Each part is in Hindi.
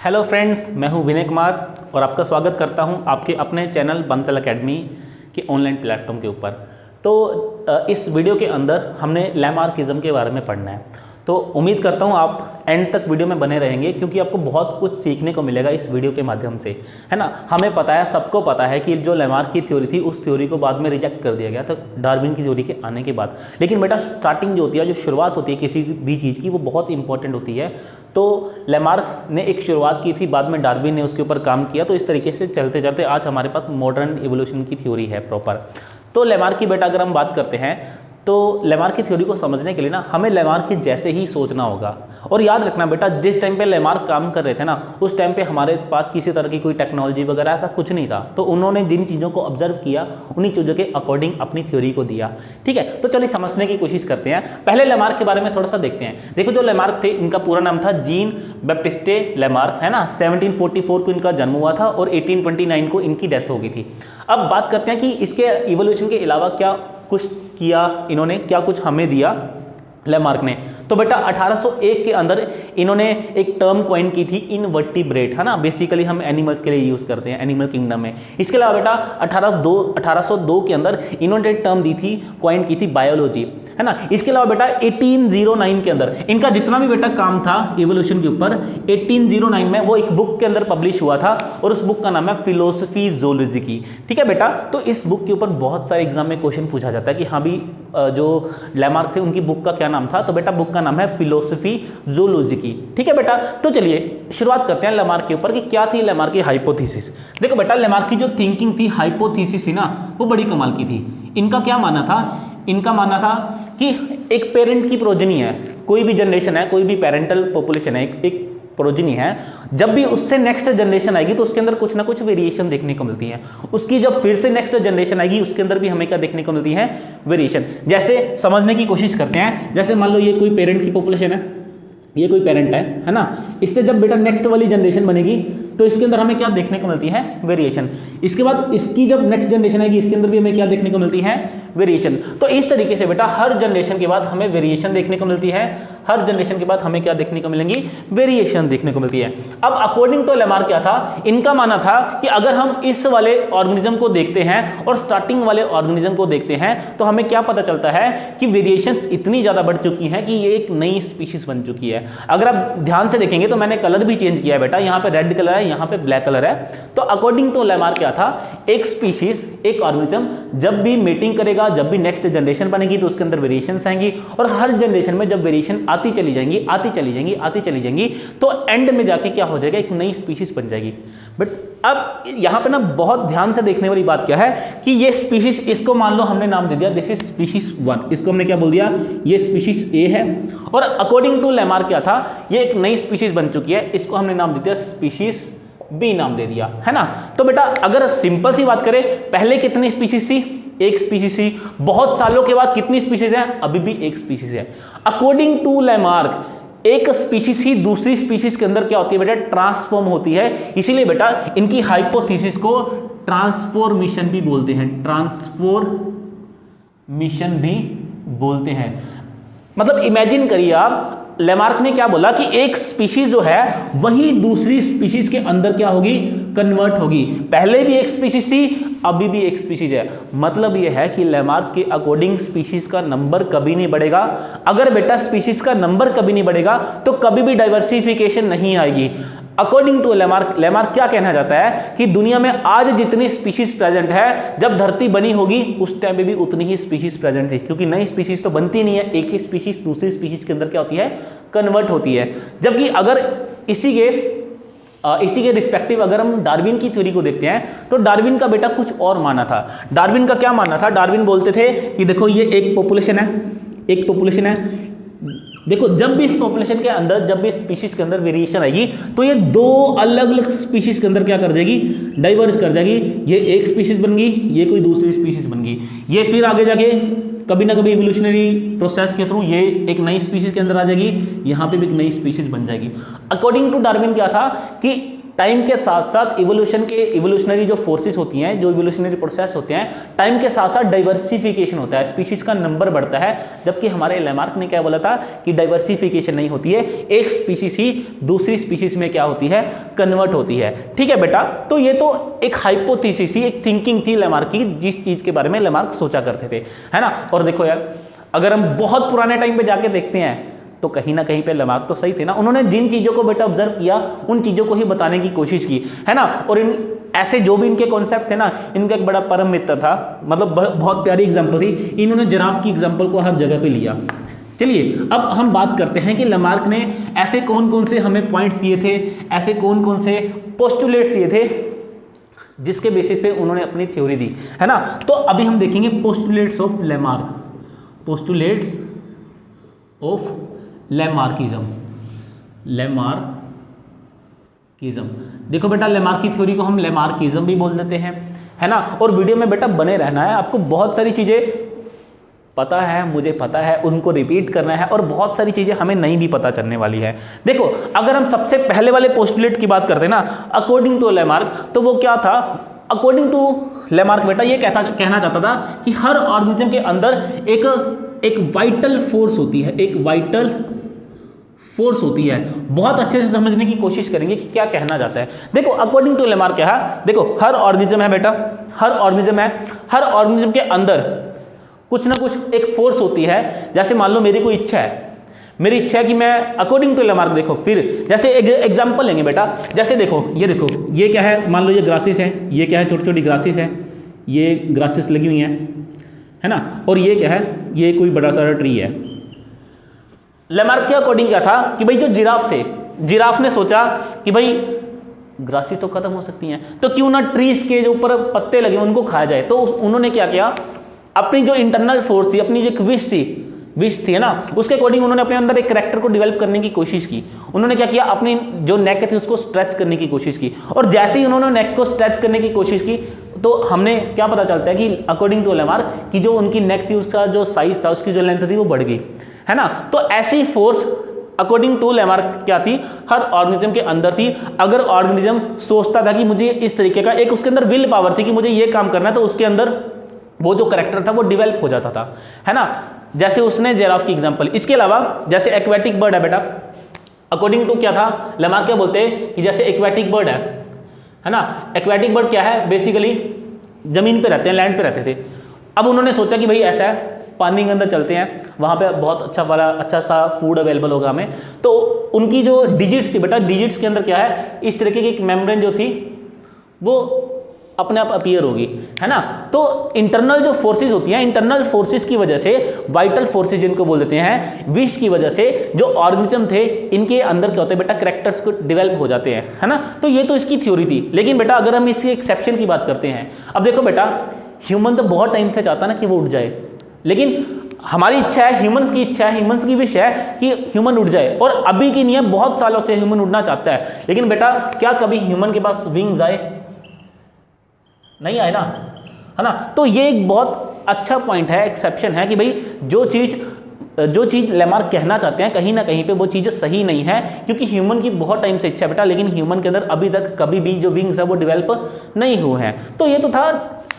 हेलो फ्रेंड्स, मैं हूं विनय कुमार और आपका स्वागत करता हूं आपके अपने चैनल बंसल एकेडमी के ऑनलाइन प्लेटफॉर्म के ऊपर। तो इस वीडियो के अंदर हमने लैमार्किज्म के बारे में पढ़ना है। तो उम्मीद करता हूं आप एंड तक वीडियो में बने रहेंगे क्योंकि आपको बहुत कुछ सीखने को मिलेगा इस वीडियो के माध्यम से, है ना। हमें पता है, सबको पता है कि जो लैमार्क की थ्योरी थी उस थ्योरी को बाद में रिजेक्ट कर दिया गया था डार्विन की थ्योरी के आने के बाद। लेकिन बेटा स्टार्टिंग जो होती है, जो शुरुआत होती है किसी भी चीज़ की, वो बहुत इंपॉर्टेंट होती है। तो लैमार्क ने एक शुरुआत की थी, बाद में डार्विन ने उसके ऊपर काम किया। तो इस तरीके से चलते चलते आज हमारे पास मॉडर्न इवोल्यूशन की थ्योरी है प्रॉपर। तो लैमार्क की बेटा अगर हम बात करते हैं तो लैमार्क की थ्योरी को समझने के लिए ना हमें लैमार्क के जैसे ही सोचना होगा। और याद रखना बेटा, जिस टाइम पे लैमार्क काम कर रहे थे ना, उस टाइम पे हमारे पास किसी तरह की कोई टेक्नोलॉजी वगैरह ऐसा कुछ नहीं था। तो उन्होंने जिन चीज़ों को ऑब्जर्व किया उन्हीं चीज़ों के अकॉर्डिंग अपनी थ्योरी को दिया। ठीक है, तो चलिए समझने की कोशिश करते हैं। पहले लैमार्क के बारे में थोड़ा सा देखते हैं। देखो, जो लैमार्क थे, इनका पूरा नाम था जीन बैप्टिस्टे लैमार्क, है ना। 1744 को इनका जन्म हुआ था और 1829 को इनकी डेथ हो गई थी। अब बात करते हैं कि इसके इवोल्यूशन के अलावा क्या कुछ किया इन्होंने, क्या कुछ हमें दिया लैमार्क ने। तो बेटा 1801 के अंदर इन्होंने एक टर्म कॉइन की थी, इनवर्टिब्रेट, है ना। बेसिकली हम एनिमल्स के लिए यूज करते हैं एनिमल किंगडम में। इसके अलावा बेटा 1802 के अंदर इन्होंने टर्म दी थी, कॉइन की थी, बायोलॉजी, है ना। इसके अलावा बेटा 1809 के अंदर इनका जितना भी बेटा काम था इवोल्यूशन के ऊपर, 1809 में वो एक बुक के अंदर पब्लिश हुआ था और उस बुक का नाम है फिलोसफी ज़ूलॉजी की। ठीक है बेटा, तो इस बुक के ऊपर बहुत सारे एग्जाम में क्वेश्चन पूछा जाता है कि हाँ भी जो लैमार्क थे उनकी बुक का क्या नाम था। तो बेटा बुक का नाम है फिलोसफी ज़ूलॉजी की। ठीक है बेटा, तो चलिए शुरुआत करते हैं लैमार्क के ऊपर कि क्या थी लैमार्क की हाइपोथेसिस। देखो बेटा, लैमार्क की जो थिंकिंग थी, हाइपोथेसिस थी ना, वो बड़ी कमाल की थी। इनका क्या मानना था? इनका मानना था कि एक पेरेंट की प्रोजनी है, कोई भी जनरेशन है, कोई भी पेरेंटल पॉपुलेशन है, एक प्रोजनी है, जब भी उससे नेक्स्ट जनरेशन आएगी तो उसके अंदर कुछ ना कुछ वेरिएशन देखने को मिलती है। उसकी जब फिर से नेक्स्ट जनरेशन आएगी उसके अंदर भी हमें क्या देखने को मिलती है? वेरिएशन। जैसे समझने की कोशिश करते हैं, जैसे मान लो ये कोई पेरेंट की पॉपुलेशन है, ये कोई पेरेंट है ना। इससे जब बेटा नेक्स्ट वाली जनरेशन बनेगी तो इसके अंदर हमें क्या देखने को मिलती है? वेरिएशन। इसके बाद इसकी जब नेक्स्ट जनरेशन आएगी इसके अंदर भी हमें क्या देखने को मिलती है? वेरिएशन। तो इस तरीके से बेटा हर जनरेशन के बाद हमें वेरिएशन देखने को मिलती है, हर जनरेशन के बाद हमें क्या देखने को मिलेंगी? वेरिएशन देखने को मिलती है। अब अकॉर्डिंग टू लैमार्क क्या था? इनका मानना था कि अगर हम इस वाले ऑर्गेनिज्म को देखते हैं और स्टार्टिंग वाले ऑर्गेनिज्म को देखते हैं तो हमें क्या पता चलता है कि वेरिएशन इतनी ज्यादा बढ़ चुकी है कि ये एक नई स्पीशीज बन चुकी है। अगर आप ध्यान से देखेंगे तो मैंने कलर भी चेंज किया है बेटा, यहाँ पे रेड कलर है, यहाँ पे ब्लैक कलर है। तो अकॉर्डिंग टू लैमार्क क्या था? एक स्पीशीज, एक ऑर्गेनिज्म जब भी मेटिंग करेगा, जब भी नेक्स्ट जनरेशन बनेगी तो उसके अंदर वेरिएशंस आएंगी और हर जनरेशन में जब वेरिएशन आती चली जाएंगी, आती चली जाएंगी, आती चली जाएंगी, तो एंड में जाके क्या हो जाएगा? एक नई स्पीशीज बन जाएगी। बट अब यहां पे ना बहुत ध्यान से देखने वाली बात क्या है कि ये स्पीशीज, इसको मान लो हमने नाम दे दिया दिस इज स्पीशीज 1, इसको हमने क्या बोल दिया? ये स्पीशीज ए है। और अकॉर्डिंग टू लैमार्क क्या था? ये एक नई स्पीशीज बन चुकी है, इसको हमने नाम दे दिया स्पीशीज बी, नाम दे दिया, है ना। तो बेटा अगर सिंपल सी बात करें, पहले कितनी स्पीशीज थी? एक स्पीशीज थी। बहुत सालों के बाद कितनी स्पीशीज है? अभी भी एक स्पीशीज है। अकॉर्डिंग टू लैमार्क एक स्पीशीज ही दूसरी स्पीशीज के अंदर क्या होती है बेटा? ट्रांसफॉर्म होती है। इसीलिए बेटा इनकी हाइपोथेसिस को ट्रांसफॉर्मेशन भी बोलते हैं, ट्रांसफॉर्मेशन भी बोलते हैं। मतलब इमेजिन करिए आप, लैमार्क ने क्या बोला कि एक स्पीशीज जो है वही दूसरी स्पीशीज के अंदर क्या होगी? कन्वर्ट होगी। पहले भी एक स्पीशीज थी, अभी भी एक स्पीशीज है। मतलब यह है कि लैमार्क के अकॉर्डिंग स्पीशीज का नंबर कभी नहीं बढ़ेगा। अगर बेटा स्पीशीज का नंबर कभी नहीं बढ़ेगा तो कभी भी डाइवर्सिफिकेशन नहीं आएगी। अकॉर्डिंग टू लैमार्क, लैमार्क क्या कहना चाहता है कि दुनिया में आज जितनी स्पीशीज प्रेजेंट है, जब धरती बनी होगी उस टाइम पे भी उतनी ही स्पीशीज प्रेजेंट थी, क्योंकि नई स्पीशीज तो बनती नहीं है, एक ही स्पीशीज दूसरी स्पीशीज के अंदर क्या होती है? कन्वर्ट होती है। जबकि अगर इसी के रिस्पेक्टिव अगर हम डार्विन की थ्योरी को देखते हैं तो डार्विन का बेटा कुछ और माना था। डार्विन का क्या मानना था? डार्विन बोलते थे कि देखो ये एक पॉपुलेशन है, एक पॉपुलेशन है। देखो जब भी इस पॉपुलेशन के अंदर, जब भी स्पीशीज के अंदर वेरिएशन आएगी तो ये दो अलग अलग स्पीशीज के अंदर क्या कर जाएगी? डाइवर्ज कर जाएगी। ये एक स्पीशीज बन गई, ये कोई दूसरी स्पीशीज बन गई। ये फिर आगे जाके कभी ना कभी इवोल्यूशनरी प्रोसेस के थ्रू ये एक नई स्पीशीज के अंदर आ जाएगी, यहाँ पे भी एक नई स्पीशीज बन जाएगी। अकॉर्डिंग टू डार्विन क्या था कि टाइम के साथ साथ इवोल्यूशनरी जो फोर्सेस होती हैं, जो इवोल्यूशनरी प्रोसेस होते हैं, टाइम के साथ साथ डाइवर्सिफिकेशन होता है, स्पीशीज का नंबर बढ़ता है। जबकि हमारे लेमार्क ने क्या बोला था कि डाइवर्सिफिकेशन नहीं होती है, एक स्पीशीज ही दूसरी स्पीशीज में क्या होती है, कन्वर्ट होती है। ठीक है बेटा, तो ये तो एक हाइपोथेसिस थी, एक थिंकिंग थी लेमार्क की, जिस चीज के बारे में लेमार्क सोचा करते थे, है ना। और देखो यार, अगर हम बहुत पुराने टाइम पे जाके देखते हैं तो कहीं ना कहीं पे लेमार्क तो सही थे ना। उन्होंने जिन चीजों को बेटा ऑब्जर्व किया उन चीजों को ही बताने की कोशिश की, है ना। और इन ऐसे जो भी इनके कॉन्सेप्ट थे ना, इनका एक बड़ा परम मित्र था, मतलब बहुत प्यारी एग्जांपल थी, इन्होंने जिराफ की एग्जांपल को हर जगह पे लिया। चलिए अब हम बात करते हैं कि लेमार्क ने ऐसे कौन कौन से हमें पॉइंट्स दिए थे, ऐसे कौन कौन से पोस्टुलेट्स दिए थे जिसके बेसिस पे उन्होंने अपनी थ्योरी दी, है ना। तो अभी हम देखेंगे postulates of Lamarck, postulates of Lamarckism. Lamarckism, देखो बेटा, लेमार्क की थ्योरी को हम लेमार्किज्म भी बोल देते हैं, है ना। और वीडियो में बेटा बने रहना है, आपको बहुत सारी चीजें पता है, मुझे पता है, उनको रिपीट करना है, और बहुत सारी चीजें हमें नहीं भी पता चलने वाली है। देखो, अगर हम सबसे पहले वाले पोस्टुलेट की बात करते हैं ना, अकॉर्डिंग टू लेमार्क, तो वो क्या था, अकॉर्डिंग टू लेमार्क बेटा ये कहना चाहता था कि हर ऑर्गेनिज्म के अंदर एक वाइटल फोर्स होती है, एक वाइटल फोर्स होती है। बहुत अच्छे से समझने की कोशिश करेंगे कि क्या कहना चाहता है। देखो, अकॉर्डिंग टू लेमार्क क्या है, देखो हर ऑर्गेनिज्म है बेटा, हर ऑर्गेनिज्म है, हर ऑर्गेनिज्म के अंदर कुछ ना कुछ एक फोर्स होती है। जैसे मान लो मेरी कोई इच्छा है, मेरी इच्छा है कि मैं अकॉर्डिंग टू लेमार्क, देखो फिर जैसे एग्जांपल लेंगे बेटा, जैसे देखो ये क्या है, मान लो ये ग्रासेस है, ये क्या है, छोटी छोटी ग्रासेस है, ये ग्रासेस लगी हुई हैं, है ना। और ये क्या है, ये कोई बड़ा सारा ट्री है। लेमार्क के अकॉर्डिंग क्या था कि भाई जो जिराफ थे, जिराफ ने सोचा कि भाई ग्रासेस तो खत्म हो सकती हैं, तो क्यों ना ट्रीज के जो ऊपर पत्ते लगे उनको खाया जाए। तो उन्होंने क्या किया, अपनी जो इंटरनल फोर्स थी, अपनी जो एक विश थी है ना, उसके अकॉर्डिंग उन्होंने अपने अंदर एक कैरेक्टर को डेवलप करने की कोशिश की। उन्होंने क्या किया, अपनी जो नेक थी उसको स्ट्रेच करने की कोशिश की, और जैसे ही उन्होंने नेक को स्ट्रेच करने की कोशिश की तो हमने क्या पता चलता है कि अकॉर्डिंग टू लेमार्क कि जो उनकी नेक थी, उसका जो साइज था, उसकी जो लेंथ थी वो बढ़ गई, है ना। तो ऐसी फोर्स अकॉर्डिंग टू लेमार्क क्या थी, हर ऑर्गेनिज्म के अंदर थी। अगर ऑर्गेनिज्म सोचता था कि मुझे इस तरीके का, एक उसके अंदर विल पावर थी कि मुझे ये काम करना है, तो उसके अंदर वो जो करैक्टर था वो डेवलप हो जाता था, है ना। जैसे उसने जिराफ की एग्जांपल, इसके अलावा जैसे एक्वेटिक बर्ड है बेटा, अकॉर्डिंग टू क्या था, लेमार्क क्या बोलते हैं कि जैसे एक्वेटिक बर्ड है ना, एक्वेटिक बर्ड क्या है, बेसिकली जमीन पे रहते हैं, लैंड पे रहते थे। अब उन्होंने सोचा कि भाई ऐसा है, पानी के अंदर चलते हैं, वहाँ पे बहुत अच्छा सा फूड अवेलेबल होगा हमें। तो उनकी जो डिजिट्स थी बेटा, डिजिट्स के अंदर क्या है, इस तरीके की एक मेम्ब्रेन जो थी वो अपने आप अपीयर होगी, है ना। तो इंटरनल जो फोर्सेस होती हैं, इंटरनल फोर्सेस की वजह से, वाइटल फोर्सेस जिनको बोल देते हैं, विश की वजह से जो ऑर्गेनिज्म थे इनके अंदर क्या होता है बेटा, कैरेक्टर्स को डेवलप हो जाते हैं, है ना। तो ये तो इसकी थ्योरी थी। लेकिन बेटा अगर हम इसके एक्सेप्शन की बात करते हैं, अब देखो बेटा, ह्यूमन तो बहुत टाइम से चाहता ना कि वो उड़ जाए, लेकिन हमारी इच्छा है, ह्यूमंस की इच्छा है, ह्यूमंस की विश है कि ह्यूमन उड़ जाए, और अभी की नहीं है, बहुत सालों से ह्यूमन उड़ना चाहता है। लेकिन बेटा क्या कभी ह्यूमन के पास विंग्स आए? नहीं आए ना, है ना। तो ये एक बहुत अच्छा पॉइंट है, एक्सेप्शन है कि भाई जो चीज़ लेमार्क कहना चाहते हैं, कहीं ना कहीं पे वो चीज़ सही नहीं है, क्योंकि ह्यूमन की बहुत टाइम से इच्छा है बेटा, लेकिन ह्यूमन के अंदर अभी तक कभी भी जो विंग्स है वो डेवलप नहीं हुए हैं। तो ये तो था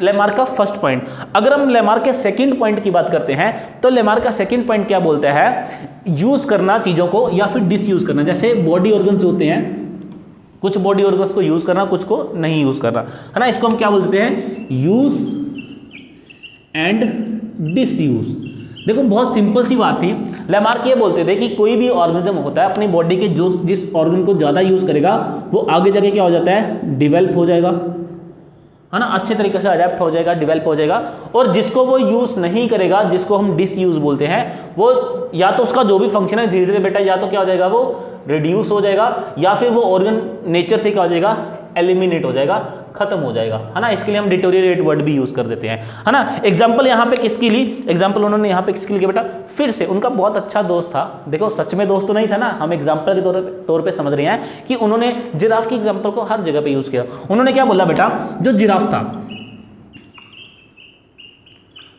लेमार्क का फर्स्ट पॉइंट। अगर हम लेमार्क के सेकंड पॉइंट की बात करते हैं, तो लेमार्क का सेकंड पॉइंट क्या बोलता है, यूज करना चीज़ों को या फिर डिसयूज करना। जैसे बॉडी ऑर्गन्स होते हैं, कुछ बॉडी ऑर्गन्स को यूज करना, कुछ को नहीं यूज करना, है ना। इसको हम क्या बोलते हैं, यूज एंड डिसयूज। देखो बहुत सिंपल सी बात थी, लेमार्क ये बोलते थे कि कोई भी ऑर्गेनिज्म होता है अपनी बॉडी के जिस ऑर्गन को ज़्यादा यूज करेगा वो आगे जाके क्या हो जाता है, डेवलप हो जाएगा, है ना, अच्छे तरीके से अडेप्ट हो जाएगा, डेवलप हो जाएगा। और जिसको वो यूज नहीं करेगा, जिसको हम डिसयूज बोलते हैं, वो या तो उसका जो भी फंक्शन है धीरे धीरे बेटा या तो क्या हो जाएगा, वो रिड्यूस हो जाएगा, या फिर वो ऑर्गन नेचर से क्या हो जाएगा, एलिमिनेट हो जाएगा, खत्म हो जाएगा, है ना। इसके लिए हम डिटोरिएट वर्ड भी यूज कर देते हैं, है ना। एग्जाम्पल यहाँ पे किसकी ली, एग्जाम्पल उन्होंने यहाँ पे किसकी ली बेटा, फिर से उनका बहुत अच्छा दोस्त था। देखो सच में दोस्त तो नहीं था ना, हम एग्जाम्पल के तौर पे समझ रहे हैं कि उन्होंने जिराफ की एग्जाम्पल को हर जगह पे यूज किया। उन्होंने क्या बोला बेटा, जो जिराफ था,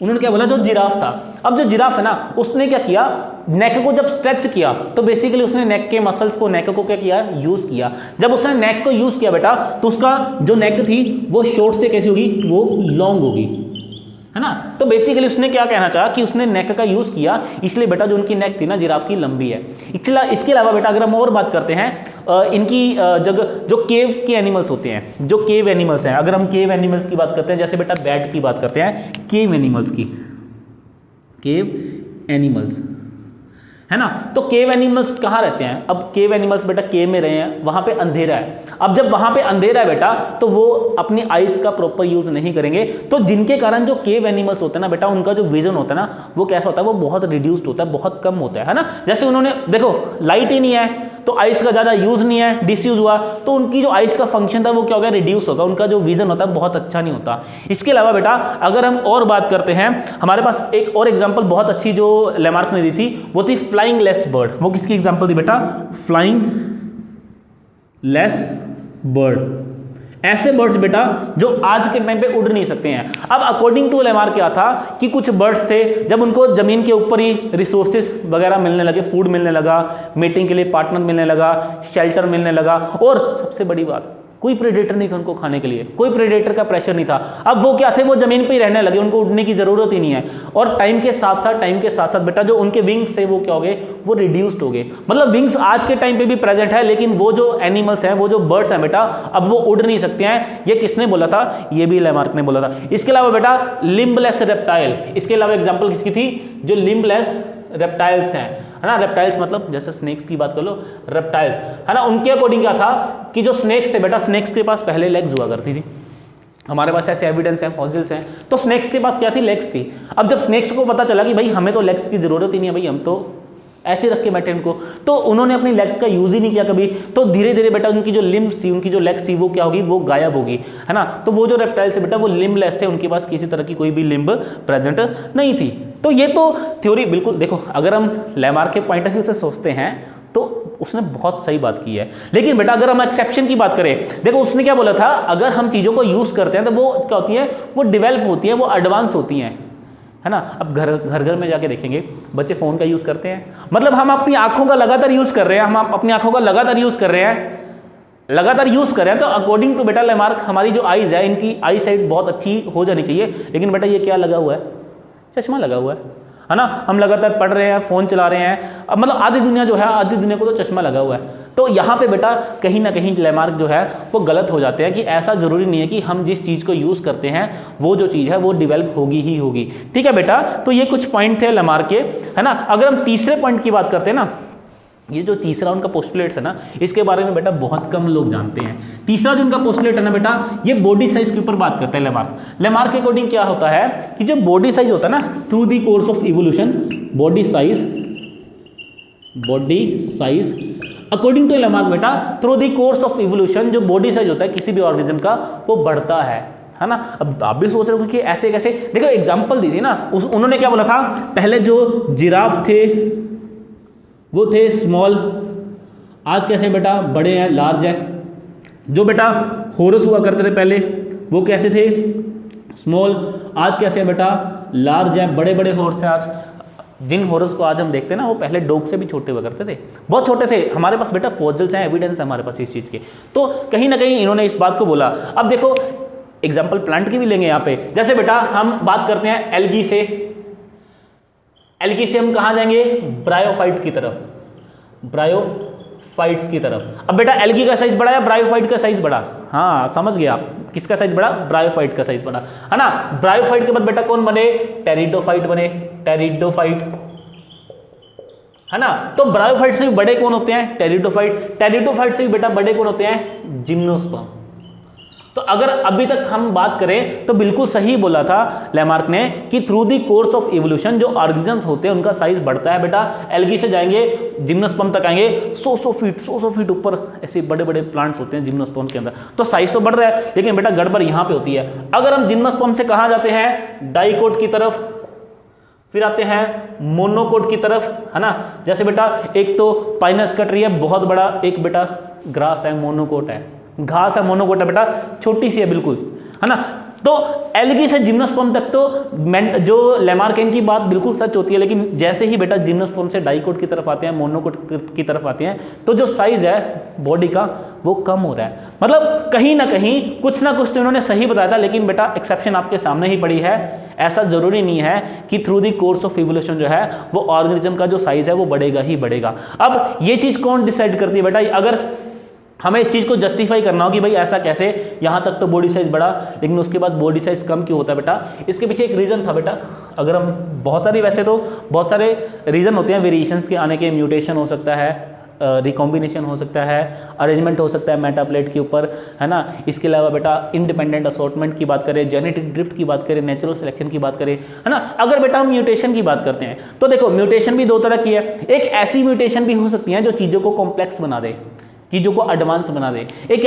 उन्होंने क्या बोला, जो जिराफ था। अब जो जिराफ है ना, उसने क्या किया, नेक को जब स्ट्रेच किया तो बेसिकली उसने नेक के मसल्स को, नेक को क्या किया, यूज किया। जब उसने नेक को यूज किया बेटा तो उसका जो नेक थी वो शॉर्ट से कैसी होगी, वो लॉन्ग होगी, है ना। तो बेसिकली उसने क्या कहना चाहा कि उसने नेक का यूज किया, इसलिए बेटा जो उनकी नेक थी ना जिराफ की लंबी है। इसके अलावा बेटा अगर हम और बात करते हैं इनकी जगह जो केव के एनिमल्स होते हैं, जो केव एनिमल्स हैं, अगर हम केव एनिमल्स की बात करते हैं, जैसे बेटा बैट की बात करते हैं, केव एनिमल्स की, केव एनिमल्स, है ना। तो केव एनिमल्स कहाँ रहते हैं? अब केव एनिमल्स बेटा केव में रहे हैं, वहां पे अंधेरा है। अब जब वहां पे अंधेरा है बेटा तो वो अपनी आइज का प्रॉपर यूज नहीं करेंगे, तो जिनके कारण जो केव एनिमल्स होते हैं ना बेटा, उनका जो विजन होता है ना वो कैसा होता है, वो बहुत रिड्यूस्ड होता है, बहुत कम होता है ना। जैसे उन्होंने देखो लाइट ही नहीं है तो आइस का ज्यादा यूज नहीं है, डिसयूज हुआ, तो उनकी जो आइस का फंक्शन था वो क्या हो गया, रिड्यूस होगा, उनका जो विजन होता है बहुत अच्छा नहीं होता। इसके अलावा बेटा अगर हम और बात करते हैं, हमारे पास एक और एग्जांपल बहुत अच्छी जो लैमार्क ने दी थी वो थी फ्लाइंग लेस बर्ड। वो किसकी एग्जांपल थी बेटा? Flying less bird. ऐसे बर्ड्स बेटा जो आज के टाइम पे उड़ नहीं सकते हैं। अब अकॉर्डिंग टू लैमार्क क्या था कि कुछ बर्ड्स थे जब उनको जमीन के ऊपर ही रिसोर्सेज वगैरह मिलने लगे, फूड मिलने लगा, मीटिंग के लिए पार्टनर मिलने लगा, शेल्टर मिलने लगा, और सबसे बड़ी बात कोई प्रेडेटर नहीं था उनको खाने के लिए, कोई प्रेडेटर का प्रेशर नहीं था। अब वो क्या थे, वो जमीन पे ही रहने लगे, उनको उड़ने की जरूरत ही नहीं है। और टाइम के साथ साथ बेटा जो उनके विंग्स थे वो क्या हो गए, वो रिड्यूस्ड हो गए। मतलब विंग्स आज के टाइम पे भी प्रेजेंट है, लेकिन वो जो एनिमल्स हैं, वो जो बर्ड्स हैं बेटा, अब वो उड़ नहीं सकते हैं। ये किसने बोला था? ये भी लैमार्क ने बोला था। इसके अलावा बेटा लिम्बलेस रेप्टाइल, इसके अलावा एग्जाम्पल किसकी थी? जो लिम्बलेस रेप्टाइल्स हैं, है ना। रेप्टाइल्स मतलब जैसे स्नेक्स की बात कर लो, रेप्टाइल्स, है ना। उनके अकॉर्डिंग क्या था कि जो स्नेक्स थे बेटा, स्नेक्स के पास पहले लेग्स हुआ करती थी। हमारे पास ऐसे एविडेंस हैं, फॉसिल्स हैं, तो स्नेक्स के पास क्या थी? लेग्स थी। अब जब स्नेक्स को पता चला कि भाई हमें तो लेग्स की जरूरत ही नहीं है, भाई हम तो ऐसे रख के बैठे इनको, तो उन्होंने अपनी लेग्स का यूज ही नहीं किया कभी। तो धीरे धीरे बेटा उनकी जो लिम्स थी, उनकी जो लेग्स थी वो क्या होगी, वो गायब होगी, है ना। तो वो जो रेप्टाइल्स थे बेटा वो लिम्बलेस थे, उनके पास किसी तरह की कोई भी लिम्ब प्रेजेंट नहीं थी। तो ये तो थ्योरी बिल्कुल देखो, अगर हम लैमार्क के पॉइंट ऑफ व्यू से सोचते हैं तो उसने बहुत सही बात की है। लेकिन बेटा अगर हम एक्सेप्शन की बात करें, देखो उसने क्या बोला था, अगर हम चीज़ों को यूज करते हैं तो वो क्या होती है, वो डेवलप होती है, वो एडवांस होती हैं, है ना। अब घर में जाके देखेंगे बच्चे फ़ोन का यूज़ करते हैं, मतलब हम अपनी आंखों का लगातार यूज़ कर रहे हैं, हम अपनी आंखों का लगातार यूज़ कर रहे हैं, लगातार यूज़ कर रहे हैं। तो अकॉर्डिंग टू बेटा लैमार्क हमारी जो आइज़ है, इनकी आई साइट बहुत अच्छी हो जानी चाहिए। लेकिन बेटा ये क्या लगा हुआ है? चश्मा लगा हुआ है ना। हम लगातार पढ़ रहे हैं, फ़ोन चला रहे हैं, अब मतलब आधी दुनिया जो है, आधी दुनिया को तो चश्मा लगा हुआ है। तो यहाँ पे बेटा कहीं ना कहीं लैमार्क जो है वो गलत हो जाते हैं कि ऐसा ज़रूरी नहीं है कि हम जिस चीज़ को यूज़ करते हैं वो जो चीज़ है वो डेवलप होगी ही होगी। ठीक है बेटा, तो ये कुछ पॉइंट थे लैमार्क के, है ना। अगर हम तीसरे पॉइंट की बात करते हैं ना, ये जो तीसरा उनका पोस्टुलेट है ना, इसके बारे में बेटा बहुत कम लोग जानते हैं। तीसरा जो उनका पोस्टुलेट है ना बेटा, ये बॉडी साइज के ऊपर बात करता है लैमार्क। लैमार्क के अकॉर्डिंग क्या होता है कि जो बॉडी साइज होता है ना, through the course of evolution, body size according to Lamarck बेटा, through the course of evolution जो बॉडी साइज होता है किसी भी ऑर्गेनिज्म का वो बढ़ता है ना। अब आप भी सोच रहे हो कि ऐसे कैसे, देखो एग्जांपल दी थी ना, उन्होंने क्या बोला था, पहले जो जिराफ थे वो थे स्मॉल, आज कैसे बेटा बड़े हैं, लार्ज है। जो बेटा हॉर्स हुआ करते थे पहले वो कैसे थे, स्मॉल, आज कैसे है बेटा, लार्ज है, बड़े बड़े हॉर्स हैं आज। जिन हॉर्स को आज हम देखते हैं ना वो पहले डॉग से भी छोटे हुआ करते थे, बहुत छोटे थे। हमारे पास बेटा फॉसिल्स हैं, एविडेंस है हमारे पास इस चीज़ के। तो कहीं ना कहीं इन्होंने इस बात को बोला। अब देखो एग्जाम्पल प्लांट की भी लेंगे यहाँ पे, जैसे बेटा हम बात करते हैं एल्गी से, एल्गी से हम कहाँ जाएंगे, ब्रायोफाइट की तरफ, ब्रायोफाइट्स की तरफ। अब बेटा एल्गी का साइज बड़ा या ब्रायोफाइट का साइज बड़ा? हाँ समझ गया आप, किसका साइज बड़ा, ब्रायोफाइट का साइज बड़ा, है ना। ब्रायोफाइट के बाद बेटा कौन बने, टेरिडोफाइट बने, टेरिडोफाइट, है ना। तो ब्रायोफाइट से भी बड़े कौन होते हैं, टेरिडोफाइट। टेरिडोफाइट से भी बेटा बड़े कौन होते हैं, जिम्नोस्पर्म। तो अगर अभी तक हम बात करें तो बिल्कुल सही बोला था लैमार्क ने कि through the course of evolution जो ऑर्गेनिजम्स होते हैं उनका साइज बढ़ता है बेटा। एल्गी से जाएंगे जिम्नोस्पर्म तक आएंगे, 100 फीट ऊपर ऐसे बड़े बड़े प्लांट्स होते हैं जिम्नोस्पर्म के अंदर, तो साइज तो बढ़ रहा है। लेकिन बेटा गड़बड़ यहाँ पे होती है, अगर हम जिम्नोस्पर्म से कहाँ जाते हैं, डाइकोट की तरफ, फिर आते हैं मोनोकोट की तरफ, है ना। जैसे बेटा एक तो पाइनस का ट्री है बहुत बड़ा, एक बेटा ग्रास है, मोनोकोट है, घास है, मोनोकोट है बेटा छोटी सी है बिल्कुल, है ना। तो एल्गी से जिम्नोस्पर्म तक तो जो लैमार्कियन की बात बिल्कुल सच होती है, लेकिन जैसे ही बेटा जिम्नोस्पर्म से डाइकोट की तरफ आते हैं, मोनोकोट की तरफ आते हैं, तो जो साइज है बॉडी का वो कम हो रहा है। मतलब कहीं ना कहीं कुछ ना कुछ तो इन्होंने सही बताया था, लेकिन बेटा एक्सेप्शन आपके सामने ही पड़ी है। ऐसा जरूरी नहीं है कि through the course of evolution जो है वो ऑर्गेनिज्म का जो साइज है वो बढ़ेगा ही बढ़ेगा। अब ये चीज कौन डिसाइड करती है बेटा? अगर हमें इस चीज़ को जस्टिफाई करना हो कि भाई ऐसा कैसे, यहाँ तक तो बॉडी साइज बढ़ा लेकिन उसके बाद बॉडी साइज कम क्यों होता है बेटा? इसके पीछे एक रीज़न था बेटा। अगर हम वैसे तो बहुत सारे रीज़न होते हैं वेरिएशंस के आने के। म्यूटेशन हो सकता है, रिकॉम्बिनेशन हो सकता है, अरेंजमेंट हो सकता है मेटाप्लेट के ऊपर, है ना। इसके अलावा बेटा इंडिपेंडेंट असॉर्टमेंट की बात करें, जेनेटिक ड्रिफ्ट की बात करें, नेचुरल सिलेक्शन की बात करें, है ना। अगर बेटा हम म्यूटेशन की बात करते हैं तो देखो म्यूटेशन भी दो तरह की है। एक ऐसी म्यूटेशन भी हो सकती है जो चीज़ों को कॉम्प्लेक्स बना दे, चीज़ों को एडवांस बना दे। एक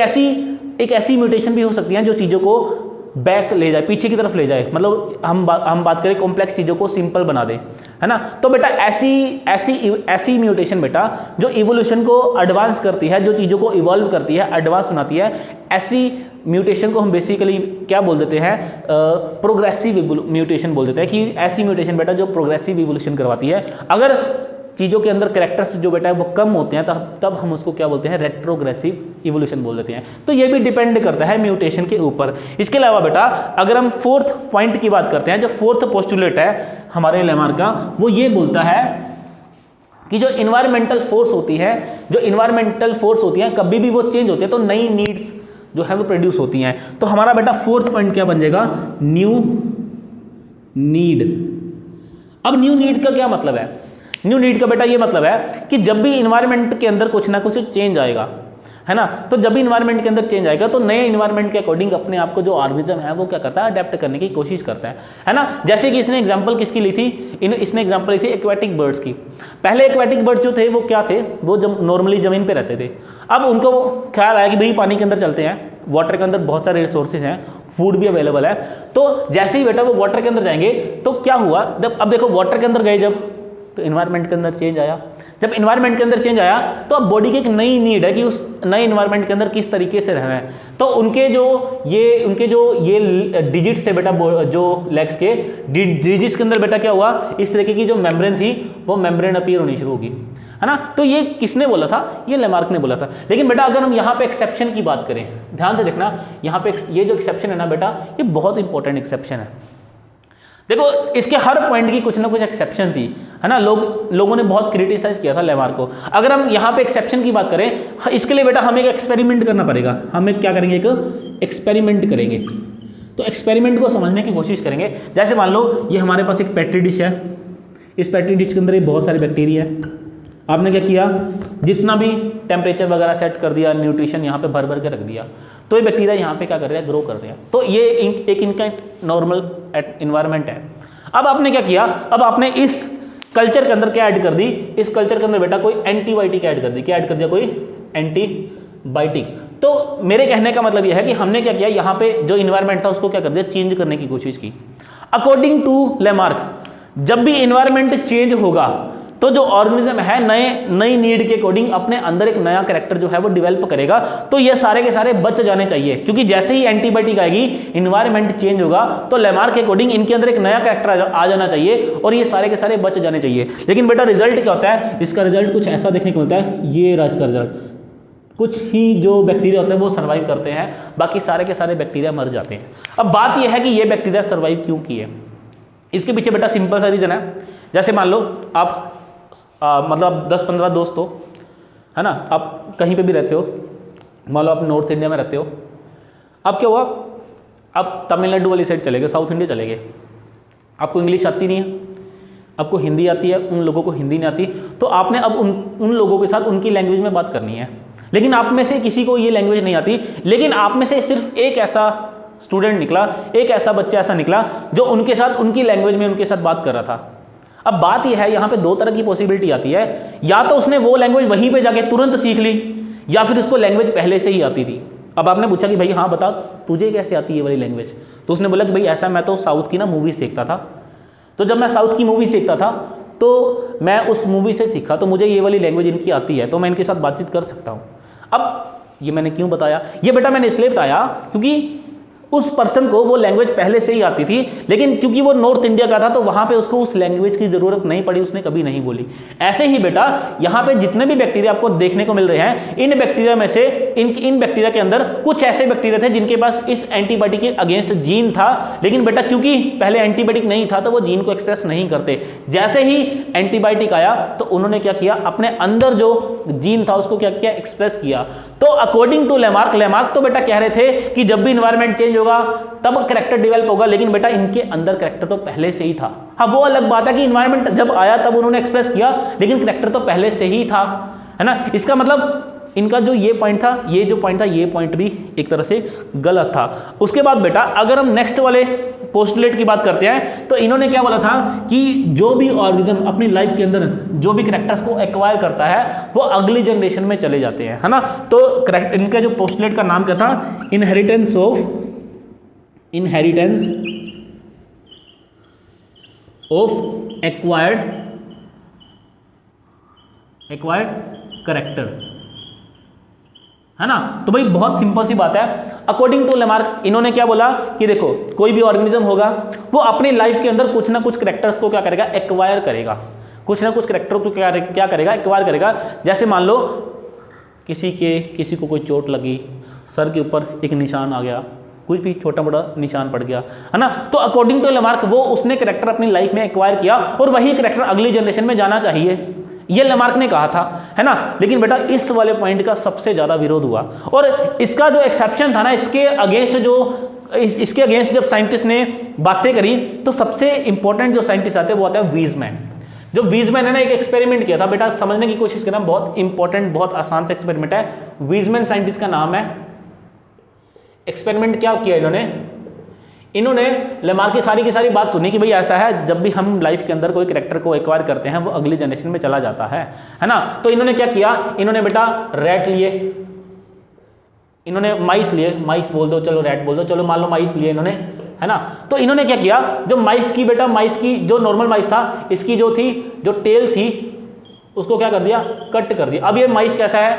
ऐसी म्यूटेशन भी हो सकती है जो चीज़ों को बैक ले जाए, पीछे की तरफ ले जाए। मतलब हम बात करें कॉम्प्लेक्स चीज़ों को सिंपल बना दे, है ना। तो बेटा ऐसी म्यूटेशन बेटा जो इवोल्यूशन को एडवांस करती है, जो चीज़ों को इवॉल्व करती है, एडवांस बनाती है, ऐसी म्यूटेशन को हम बेसिकली क्या बोल देते हैं? प्रोग्रेसिव म्यूटेशन बोल देते हैं। कि ऐसी म्यूटेशन बेटा जो प्रोग्रेसिव इवोल्यूशन करवाती है। अगर चीज़ों के अंदर कैरेक्टर्स जो बेटा है वो कम होते हैं तब हम उसको क्या बोलते हैं? रेट्रोग्रेसिव इवोल्यूशन बोल देते हैं। तो ये भी डिपेंड करता है म्यूटेशन के ऊपर। इसके अलावा बेटा अगर हम फोर्थ पॉइंट की बात करते हैं, जो फोर्थ पोस्टुलेट है हमारे लेमार का, वो ये बोलता है कि जो इन्वायरमेंटल फोर्स होती है कभी भी वो चेंज होती है तो नई नीड्स जो है वो प्रोड्यूस होती हैं। तो हमारा बेटा फोर्थ पॉइंट क्या बन जाएगा? New need. अब न्यू नीड का क्या मतलब है? न्यू नीड का बेटा ये मतलब है कि जब भी इन्वायरमेंट के अंदर कुछ ना कुछ चेंज आएगा, है ना, तो जब भी इन्वायरमेंट के अंदर चेंज आएगा तो नए इन्वायरमेंट के अकॉर्डिंग अपने आप को जो ऑर्गेनिज्म है वो क्या करता है? अडेप्ट करने की कोशिश करता है ना। जैसे कि इसने एग्जांपल किसकी ली थी? इसने एग्जांपल ली थी एक्वेटिक बर्ड्स की। पहले एक्वेटिक बर्ड्स जो थे वो क्या थे? वो जब नॉर्मली जमीन पे रहते थे। अब उनको ख्याल आया कि भाई पानी के अंदर चलते हैं, वाटर के अंदर बहुत सारे रिसोर्सेज हैं, फूड भी अवेलेबल है। तो जैसे ही बेटा वो वाटर के अंदर जाएंगे तो क्या हुआ? अब देखो वाटर के अंदर गए जब, तो इन्वायरमेंट के अंदर चेंज आया। जब इन्वायरमेंट के अंदर चेंज आया तो अब बॉडी की एक नई नीड है कि उस नए इन्वायरमेंट के अंदर किस तरीके से रहना है। तो उनके जो ये डिजिट्स थे बेटा, जो लेग्स के डिजिट्स के अंदर बेटा क्या हुआ? इस तरीके की जो मेम्ब्रेन थी वो मेम्ब्रेन अपीयर होनी शुरू होगी, है ना। तो ये किसने बोला था? ये लेमार्क ने बोला था। लेकिन बेटा अगर हम यहाँ पे एक्सेप्शन की बात करें, ध्यान से देखना, यहाँ पे ये जो एक्सेप्शन है ना बेटा, ये बहुत इंपॉर्टेंट एक्सेप्शन है। देखो इसके हर पॉइंट की कुछ ना कुछ एक्सेप्शन थी, है ना। लोगों ने बहुत क्रिटिसाइज किया था लेमार्क को। अगर हम यहाँ पे एक्सेप्शन की बात करें, इसके लिए बेटा हमें एक एक्सपेरिमेंट करना पड़ेगा। हम क्या करेंगे? एक एक्सपेरिमेंट करेंगे। तो एक्सपेरिमेंट को समझने की कोशिश करेंगे। जैसे मान लो ये हमारे पास एक पेट्री डिश है, इस पेट्री डिश के अंदर ये बहुत सारे बैक्टीरिया है। आपने क्या किया? जितना भी टेम्परेचर वगैरह सेट कर दिया, न्यूट्रिशन यहाँ पे भर भर के रख दिया, तो ये बैक्टीरिया यहाँ पे क्या कर रहे हैं? ग्रो कर रहे हैं। तो ये एक इनका नॉर्मल इन्वायरमेंट है। अब आपने क्या किया? अब आपने इस कल्चर के अंदर क्या ऐड कर दी? इस कल्चर के अंदर बेटा कोई एंटीबायोटिक ऐड कर दी। क्या ऐड कर दिया? कोई एंटीबायोटिक। तो मेरे कहने का मतलब यह है कि हमने क्या किया? यहाँ पे जो इन्वायरमेंट था उसको क्या कर दिया? चेंज करने की कोशिश की। अकॉर्डिंग टू लेमार्क, जब भी इन्वायरमेंट चेंज होगा तो जो ऑर्गेनिज्म है नई नीड के अकॉर्डिंग अपने अंदर एक नया कैरेक्टर जो है वो डेवलप करेगा। तो ये सारे के सारे बच जाने चाहिए, क्योंकि जैसे ही एंटीबायोटिक आएगी, इन्वायरमेंट चेंज होगा, तो लेमार्क के अकॉर्डिंग इनके अंदर एक नया कैरेक्टर आ जाना चाहिए और ये सारे के सारे बच जाने चाहिए। लेकिन बेटा रिजल्ट क्या होता है? इसका रिजल्ट कुछ ऐसा देखने को मिलता है। ये रहा इसका रिजल्ट। कुछ ही जो बैक्टीरिया होते हैं वो सर्वाइव करते हैं, बाकी सारे के सारे बैक्टीरिया मर जाते हैं। अब बात यह है कि ये बैक्टीरिया सर्वाइव क्यों किए? इसके पीछे बेटा सिंपल सा रीजन है। जैसे मान लो आप मतलब 10-15 दोस्त हो, है ना, आप कहीं पे भी रहते हो, मान लो आप नॉर्थ इंडिया में रहते हो। अब क्या हुआ? आप तमिलनाडु वाली साइड चले गए, साउथ इंडिया चले गए। आपको इंग्लिश आती नहीं है, आपको हिंदी आती है, उन लोगों को हिंदी नहीं आती। तो आपने अब उन लोगों के साथ उनकी लैंग्वेज में बात करनी है। लेकिन आप में से किसी को ये लैंग्वेज नहीं आती, लेकिन आप में से सिर्फ एक ऐसा स्टूडेंट निकला, एक ऐसा बच्चा ऐसा निकला जो उनके साथ उनकी लैंग्वेज में उनके साथ बात कर रहा था। अब बात यह है, यहाँ पे दो तरह की पॉसिबिलिटी आती है। या तो उसने वो लैंग्वेज वहीं पे जाके तुरंत सीख ली, या फिर उसको लैंग्वेज पहले से ही आती थी। अब आपने पूछा कि भाई हाँ बता तुझे कैसे आती है ये वाली लैंग्वेज? तो उसने बोला कि भाई ऐसा, मैं तो साउथ की ना मूवीज़ देखता था, तो जब मैं साउथ की मूवीज़ देखता था तो मैं उस मूवी से सीखा, तो मुझे ये वाली लैंग्वेज इनकी आती है, तो मैं इनके साथ बातचीत कर सकता हूँ। अब ये मैंने क्यों बताया? ये बेटा मैंने इसलिए बताया क्योंकि उस पर्सन को वो लैंग्वेज पहले से ही आती थी, लेकिन क्योंकि वो नॉर्थ इंडिया का था तो वहां पे उसको उस लैंग्वेज की जरूरत नहीं पड़ी, उसने कभी नहीं बोली। ऐसे ही बेटा यहाँ पे जितने भी बैक्टीरिया आपको देखने को मिल रहे हैं, इन बैक्टीरिया में से इन बैक्टीरिया के अंदर कुछ ऐसे बैक्टीरिया थे जिनके पास इस एंटीबायोटिक के अगेंस्ट जीन था, लेकिन बेटा क्योंकि पहले एंटीबायोटिक नहीं था तो वो जीन को एक्सप्रेस नहीं करते। जैसे ही एंटीबायोटिक आया तो उन्होंने क्या किया, अपने अंदर जो जीन था उसको क्या किया, एक्सप्रेस किया। तो अकॉर्डिंग टू लेमार्क तो बेटा कह रहे थे कि जब भी इन्वायरमेंट चेंज होगा तब कैरेक्टर डेवलप होगा, लेकिन बेटा इनके अंदर कैरेक्टर तो पहले से ही था। हाँ, वो अलग बात है कि इन्वायरमेंट जब आया तब उन्होंने एक्सप्रेस किया, लेकिन कैरेक्टर तो पहले से ही था, है ना। इसका मतलब इनका जो ये पॉइंट था, ये जो पॉइंट था, ये पॉइंट भी एक तरह से गलत था। उसके बाद बेटा अगर हम नेक्स्ट वाले पोस्टुलेट की बात करते हैं तो इन्होंने क्या बोला था कि जो भी ऑर्गेनिज्म अपनी लाइफ के अंदर जो भी कैरेक्टर्स को एक्वायर करता है वो अगली जनरेशन में चले जाते हैं, है ना। तो इनका जो पोस्टुलेट का नाम क्या था, इनहेरिटेंस ऑफ एक्वायर्ड कैरेक्टर, है ना। तो भाई बहुत सिंपल सी बात है। अकॉर्डिंग टू लेमार्क इन्होंने क्या बोला कि देखो कोई भी ऑर्गेनिज्म होगा वो अपनी लाइफ के अंदर कुछ ना कुछ कैरेक्टर्स को क्या करेगा, एक्वायर करेगा, कुछ ना कुछ कैरेक्टर को क्या करेगा, एक्वायर करेगा। जैसे मान लो किसी को कोई चोट लगी, सर के ऊपर एक निशान आ गया, कुछ भी छोटा मोटा निशान पड़ गया, है ना। तो अकॉर्डिंग टू लेमार्क वो उसने कैरेक्टर अपनी लाइफ में एक्वायर किया और वही कैरेक्टर अगली जनरेशन में जाना चाहिए, ये लेमार्क ने कहा था, है ना। लेकिन बेटा इस वाले पॉइंट का सबसे ज्यादा विरोध हुआ और इसका जो एक्सेप्शन था ना, इसके अगेंस्ट जब साइंटिस्ट ने बातें करी तो सबसे इंपॉर्टेंट जो साइंटिस्ट आते हैं वो आता है वीजमैन। जो वीजमैन है ना, एक एक्सपेरिमेंट किया था, बेटा समझने की कोशिश करना, बहुत इंपॉर्टेंट बहुत आसान सा एक्सपेरिमेंट है। वीजमैन साइंटिस्ट का नाम है। एक्सपेरिमेंट क्या किया इन्होंने लेमार्क की सारी बात सुनी कि भाई ऐसा है, जब भी हम लाइफ के अंदर कोई कैरेक्टर को एक्वायर करते हैं वो अगली जनरेशन में चला जाता है ना। तो इन्होंने क्या किया, इन्होंने बेटा रैट लिए, इन्होंने माइस लिए, माइस बोल दो, चलो रैट बोल दो, चलो मान लो माइस लिए इन्होंने, है ना। तो इन्होंने क्या किया, जो माइस की जो नॉर्मल माइस था, इसकी जो टेल थी उसको क्या कर दिया, कट कर दिया। अब ये माइस कैसा है,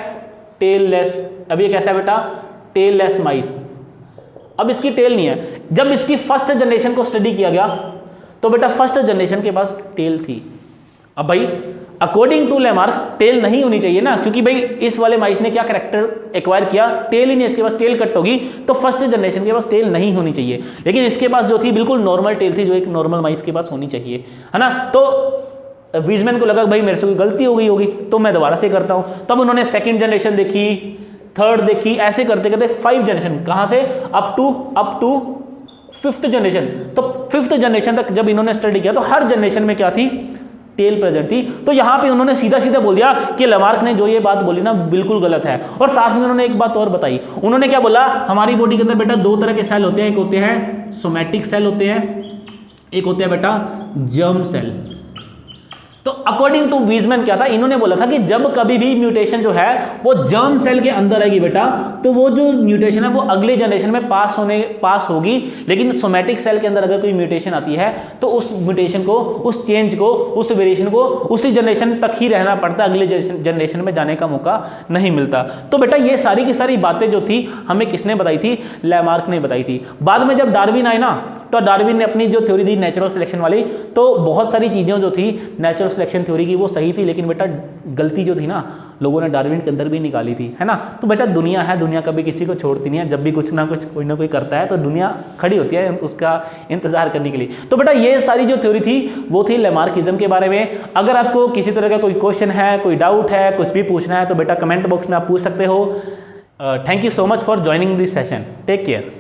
टेल लेस। अब ये कैसा है बेटा, टेल लेस माइस। अब इसकी टेल नहीं है। जब इसकी फर्स्ट जनरेशन को स्टडी किया गया तो बेटा फर्स्ट जनरेशन के पास टेल थी। अब भाई अकॉर्डिंग टू लेमार्क टेल नहीं होनी चाहिए ना, क्योंकि भाई इस वाले माइस ने क्या कैरेक्टर एक्वायर किया, टेल ही नहीं, इसके पास टेल कट होगी तो फर्स्ट जनरेशन के पास टेल नहीं होनी चाहिए। लेकिन इसके पास जो थी बिल्कुल नॉर्मल टेल थी, जो एक नॉर्मल माइस के पास होनी चाहिए, है ना। तो वीजमैन को लगा भाई मेरे से कोई गलती हो गई होगी तो मैं दोबारा से करता हूं। तब उन्होंने सेकंड जनरेशन देखी, थर्ड देखी, ऐसे करते करते 5 जनरेशन, कहां से अप टू 5th जनरेशन। तो 5th जनरेशन तक जब इन्होंने स्टडी किया तो हर जनरेशन में क्या थी, टेल प्रेजेंट थी। तो यहां पे उन्होंने सीधा सीधा बोल दिया कि लेमार्क ने जो ये बात बोली ना बिल्कुल गलत है। और साथ में उन्होंने एक बात और बताई, उन्होंने क्या बोला, हमारी बॉडी के अंदर बेटा 2 तरह के सेल होते हैं, एक होते हैं सोमैटिक सेल होते हैं, एक होते हैं बेटा जर्म सेल। तो अकॉर्डिंग टू वीजमैन क्या था, इन्होंने बोला था कि जब कभी भी म्यूटेशन जो है वो जर्म सेल के अंदर आएगी बेटा, तो वो जो म्यूटेशन है वो अगले जनरेशन में पास होगी। लेकिन सोमैटिक सेल के अंदर अगर कोई म्यूटेशन आती है तो उस म्यूटेशन को, उस चेंज को, उस वेरिएशन को उसी जनरेशन तक ही रहना पड़ता है, अगले जनरेशन में जाने का मौका नहीं मिलता। तो बेटा ये सारी की सारी बातें जो थी हमें किसने बताई थी, लेमार्क ने बताई थी। बाद में जब डार्विन आए ना, तो डार्विन ने अपनी जो थ्योरी दी नेचुरल सिलेक्शन वाली, तो बहुत सारी चीजें जो थी नेचुरल सिलेक्शन थ्योरी की वो सही थी, लेकिन बेटा गलती जो थी ना लोगों ने डार्विन के अंदर भी निकाली थी, है ना। तो बेटा दुनिया है, दुनिया कभी किसी को छोड़ती नहीं है, जब भी कुछ ना कुछ कोई ना कोई करता है तो दुनिया खड़ी होती है उसका इंतजार करने के लिए। तो बेटा ये सारी जो थ्योरी थी वो थी लेमार्किज्म के बारे में। अगर आपको किसी तरह का कोई क्वेश्चन है, कोई डाउट है, कुछ भी पूछना है तो बेटा कमेंट बॉक्स में आप पूछ सकते हो। Thank you so much for joining this session. Take care.